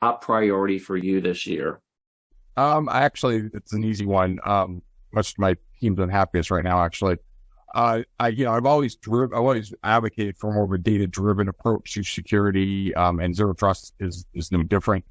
top priority for you this year? Actually, it's an easy one. Much to my team's unhappiness right now, actually. I've always advocated for more of a data-driven approach to security, and zero trust is no different.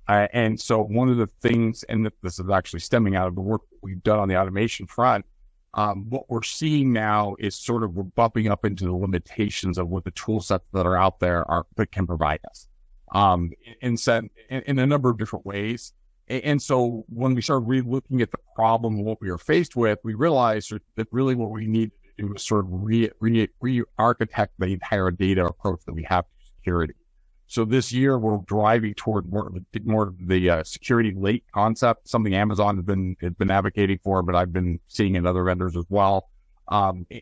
And so one of the things, and this is actually stemming out of the work that we've done on the automation front, what we're seeing now is sort of we're bumping up into the limitations of what the tool sets that are out there that can provide us, in a number of different ways. And so when we started looking at the problem and what we were faced with, we realized that really what we needed to do was sort of re-architect the entire data approach that we have to security. So this year we're driving toward more of the security lake concept, something Amazon has been advocating for, but I've been seeing in other vendors as well,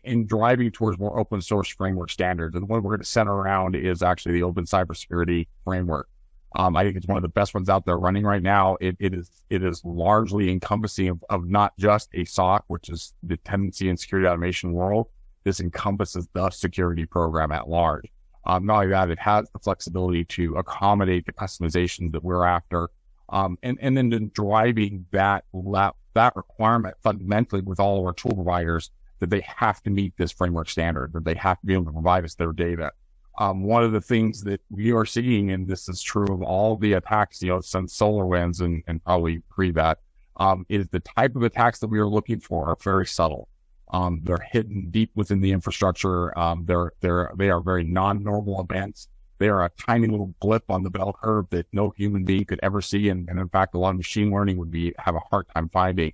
in driving towards more open source framework standards. And what we're going to center around is actually the open cybersecurity framework. I think it's one of the best ones out there running right now. It is largely encompassing of not just a SOC, which is the tendency in security automation world. This encompasses the security program at large. Not only that, it has the flexibility to accommodate the customizations that we're after. And then driving that requirement fundamentally with all of our tool providers that they have to meet this framework standard, that they have to be able to provide us their data. One of the things that we are seeing, and this is true of all the attacks, since SolarWinds and probably pre that, is the type of attacks that we are looking for are very subtle. They're hidden deep within the infrastructure. They are very non-normal events. They are a tiny little blip on the bell curve that no human being could ever see. And in fact, a lot of machine learning have a hard time finding.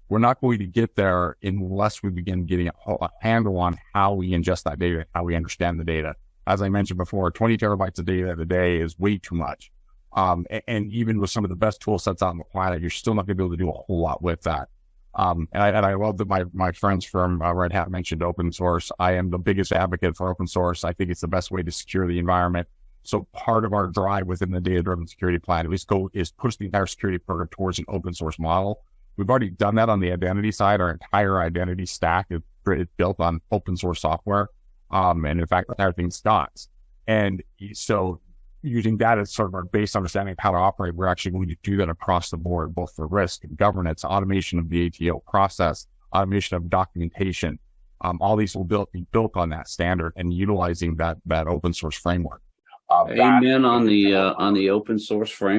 We're not going to get there unless we begin getting a handle on how we ingest that data, how we understand the data. As I mentioned before, 20 terabytes of data a day is way too much. And even with some of the best tool sets out on the planet, you're still not going to be able to do a whole lot with that. And I love that my friends from Red Hat mentioned open source. I am the biggest advocate for open source. I think it's the best way to secure the environment. So part of our drive within the data-driven security plan is push the entire security program towards an open source model. We've already done that on the identity side. Our entire identity stack is built on open source software. And in fact, the entire thing's dots. And so using that as sort of our base understanding of how to operate, we're actually going to do that across the board, both for risk and governance, automation of the ATO process, automation of documentation. All these will be built on that standard and utilizing that open source framework. Amen on the open source framework.